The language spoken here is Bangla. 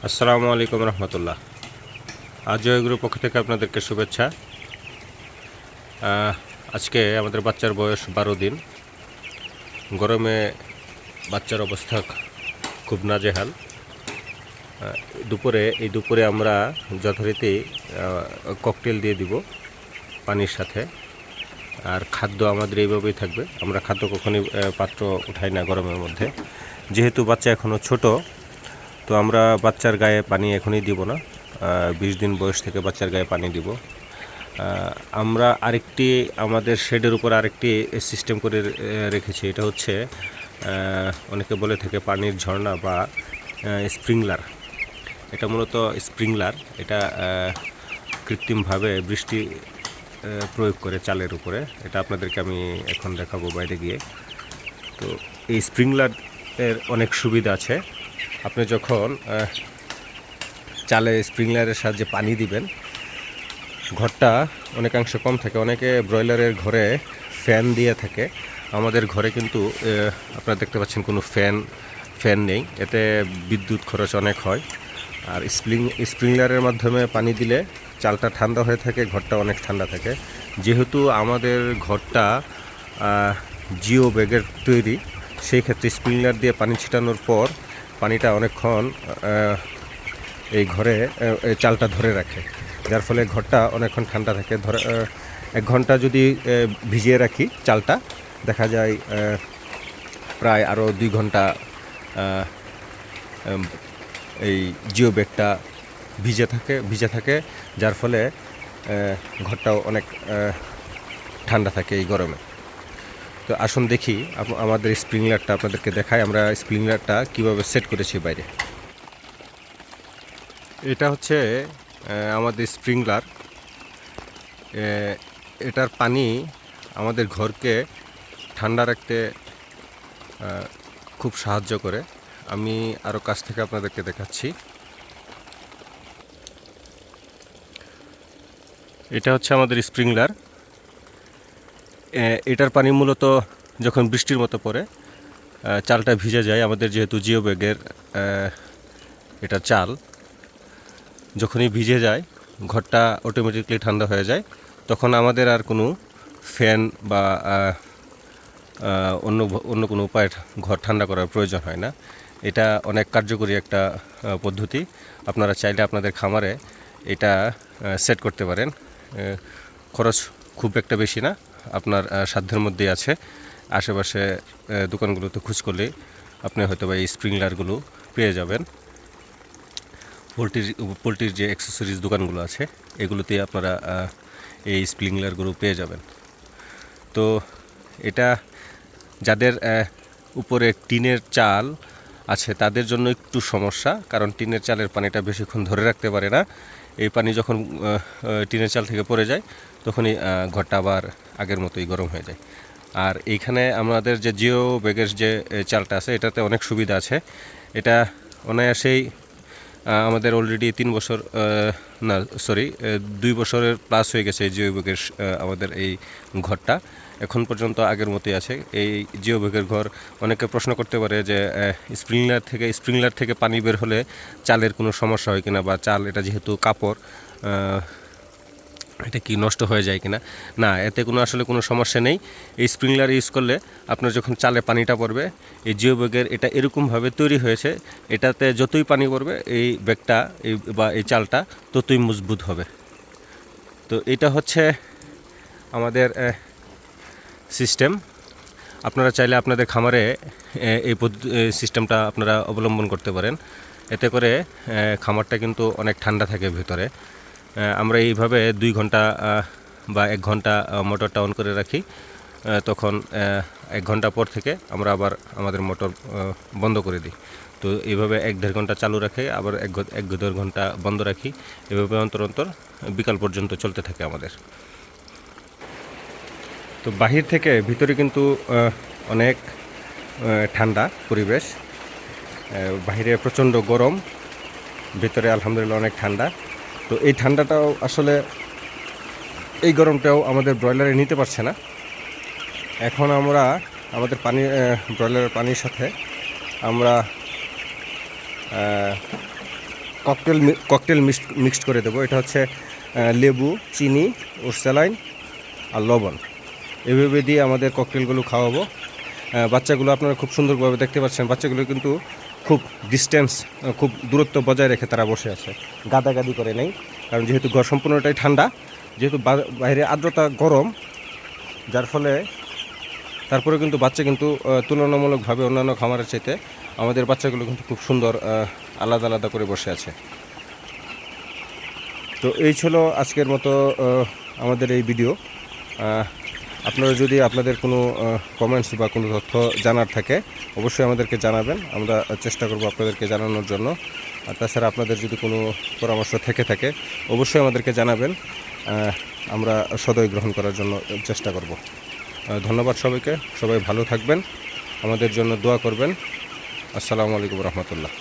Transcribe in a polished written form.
আসসালামু আলাইকুম রহমতুল্লাহ। আজ জয়গুরুর পক্ষ থেকে আপনাদেরকে শুভেচ্ছা। আজকে আমাদের বাচ্চার বয়স 12 দিন। গরমে বাচ্চার অবস্থা খুব নাজেহাল। দুপুরে আমরা যথারীতি ককটেল দিয়ে দিব পানির সাথে, আর খাদ্য আমাদের এইভাবেই থাকবে। আমরা খাদ্য কখনই পাত্র উঠাই না গরমের মধ্যে, যেহেতু বাচ্চা এখনও ছোট। তো আমরা বাচ্চার গায়ে পানি এখনই দিব না, 20 দিন বয়স থেকে বাচ্চার গায়ে পানি দিব। আমরা আরেকটি আমাদের শেডের উপর আরেকটি সিস্টেম করে রেখেছি। এটা হচ্ছে অনেকে বলে থাকে পানির ঝর্ণা বা স্প্রিংলার। এটা মূলত স্প্রিংলার। এটা কৃত্রিমভাবে বৃষ্টি প্রয়োগ করে চালের উপরে। এটা আপনাদেরকে আমি এখন দেখাবো বাইরে গিয়ে। তো এই স্প্রিংলার এর অনেক সুবিধা আছে। আপনি যখন চালে স্প্রিংলারের সাহায্যে পানি দিবেন, ঘরটা অনেকাংশে কম থাকে। অনেকে ব্রয়লারের ঘরে ফ্যান দিয়ে থাকে। আমাদের ঘরে কিন্তু আপনারা দেখতে পাচ্ছেন কোনো ফ্যান নেই। এতে বিদ্যুৎ খরচ অনেক হয়। আর স্প্রিংলারের মাধ্যমে পানি দিলে চালটা ঠান্ডা হয়ে থাকে, ঘরটা অনেক ঠান্ডা থাকে। যেহেতু আমাদের ঘরটা জিও ব্যাগের তৈরি, সেই ক্ষেত্রে স্প্রিংলার দিয়ে পানি ছিটানোর পর পানিটা অনেকক্ষণ এই ঘরে চালটা ধরে রাখে, যার ফলে ঘরটা অনেকক্ষণ ঠান্ডা থাকে। ধরে 1 ঘন্টা যদি ভিজিয়ে রাখি চালটা, দেখা যায় প্রায় আরও 2 ঘন্টা এই জিও ব্যাগটা ভিজে থাকে, যার ফলে ঘরটাও অনেক ঠান্ডা থাকে এই গরমে। তো আসুন দেখি আমাদের স্প্রিংলারটা আপনাদেরকে দেখাই, আমরা স্প্রিংলারটা কীভাবে সেট করেছি বাইরে। এটা হচ্ছে আমাদের স্প্রিংলার। এটার পানি আমাদের ঘরকে ঠান্ডা রাখতে খুব সাহায্য করে। আমি আরও কাছ থেকে আপনাদেরকে দেখাচ্ছি। এটা হচ্ছে আমাদের স্প্রিংলার। এটার পানি মূলত যখন বৃষ্টির মতো পড়ে চালটা ভিজে যায়। আমাদের যেহেতু জিও ব্যাগের এটা চাল, যখনই ভিজে যায় ঘরটা অটোমেটিকলি ঠান্ডা হয়ে যায়। তখন আমাদের আর কোনো ফ্যান বা অন্য কোনো উপায়ে ঘর ঠান্ডা করার প্রয়োজন হয় না। এটা অনেক কার্যকরী একটা পদ্ধতি। আপনারা চাইলে আপনাদের খামারে এটা সেট করতে পারেন। খরচ খুব একটা বেশি না, আপনার সাধ্যের মধ্যেই আছে। আশেপাশে দোকানগুলোতে খোঁজ করলে আপনি হয়তো বা এই স্প্রিংলারগুলো পেয়ে যাবেন। পোলট্রির যে অ্যাক্সেসরিজ দোকানগুলো আছে, এগুলোতে আপনারা এই স্প্রিংলারগুলো পেয়ে যাবেন। তো এটা যাদের উপরে টিনের চাল আছে তাদের জন্য একটু সমস্যা, কারণ টিনের চালের পানিটা বেশিক্ষণ ধরে রাখতে পারে না। এই পানি যখন টিনের চাল থেকে পড়ে যায়, তখনই ঘরটা আবার আগের মতোই গরম হয়ে যায়। আর এইখানে আমাদের যে জিও ব্যাগের যে চালটা আছে, এটাতে অনেক সুবিধা আছে। এটা অনায়াসেই আমাদের অলরেডি 3 বছর 2 বছরের প্লাস হয়ে গেছে এই জিও ব্যাগের আমাদের এই ঘরটা। এখন পর্যন্ত আগের মতোই আছে এই জিও ব্যাগের ঘর। অনেকে প্রশ্ন করতে পারে যে স্প্রিংলার থেকে পানি বের হলে চালের কোনো সমস্যা হয় কিনা, বা চাল এটা যেহেতু কাপড়, এটা কি নষ্ট হয়ে যায় কিনা। না, এতে আসলে কোনো সমস্যা নেই। এই স্প্রিংলার ইউজ করলে আপনার যখন চালে পানিটা পড়বে, এই জিও ব্যাগের এটা এরকমভাবে তৈরি হয়েছে, এটাতে যতই পানি পড়বে এই ব্যাগটা বা এই চালটা ততই মজবুত হবে। তো এটা হচ্ছে আমাদের সিস্টেম। আপনারা চাইলে আপনাদের খামারে এই সিস্টেমটা আপনারা অবলম্বন করতে পারেন। এতে করে খামারটা কিন্তু অনেক ঠান্ডা থাকে ভিতরে। আমরা এইভাবে 2 ঘন্টা বা 1 ঘন্টা মোটরটা অন করে রাখি। তখন 1 ঘন্টা পর থেকে আমরা আবার আমাদের মোটর বন্ধ করে দিই। তো এইভাবে 1-1.5 ঘন্টা চালু রাখে, আবার 1-1.5 ঘন্টা বন্ধ রাখি। এভাবে অন্তর বিকাল পর্যন্ত চলতে থাকে আমাদের। তো বাহির থেকে ভিতরে কিন্তু অনেক ঠান্ডা পরিবেশ। বাহিরে প্রচণ্ড গরম, ভিতরে আলহামদুলিল্লাহ অনেক ঠান্ডা। তো এই ঠান্ডাটাও আসলে, এই গরমটাও আমাদের ব্রয়লারে নিতে পারছে না। এখন আমরা আমাদের ব্রয়লারের পানির সাথে আমরা ককটেল মিক্সড করে দেবো। এটা হচ্ছে লেবু, চিনি, স্যালাইন আর লবণ, এভাবে দিয়ে আমাদের ককটেলগুলো খাওয়াবো। বাচ্চাগুলো আপনারা খুব সুন্দরভাবে দেখতে পাচ্ছেন, বাচ্চাগুলো কিন্তু খুব ডিস্টেন্স, খুব দূরত্ব বজায় রেখে তারা বসে আছে, গাদাগাদি করে নেই। কারণ যেহেতু ঘর সম্পূর্ণটাই ঠান্ডা, যেহেতু বাইরে আর্দ্রতা গরম, যার ফলে তারপরে কিন্তু বাচ্চা কিন্তু তুলনামূলকভাবে অন্যান্য খামারের চাইতে আমাদের বাচ্চাগুলো কিন্তু খুব সুন্দর আলাদা আলাদা করে বসে আছে। তো এই ছিল আজকের মতো আমাদের এই ভিডিও। আপনারা যদি আপনাদের কোনো কমেন্টস বা কোনো তথ্য জানার থাকে অবশ্যই আমাদেরকে জানাবেন, আমরা চেষ্টা করব আপনাদেরকে জানানোর জন্য। আর তাছাড়া আপনাদের যদি কোনো পরামর্শ থেকে থাকে অবশ্যই আমাদেরকে জানাবেন, আমরা সদয় গ্রহণ করার জন্য চেষ্টা করব। ধন্যবাদ সবাইকে, সবাই ভালো থাকবেন, আমাদের জন্য দোয়া করবেন। আসসালামু আলাইকুম রহমতুল্লাহ।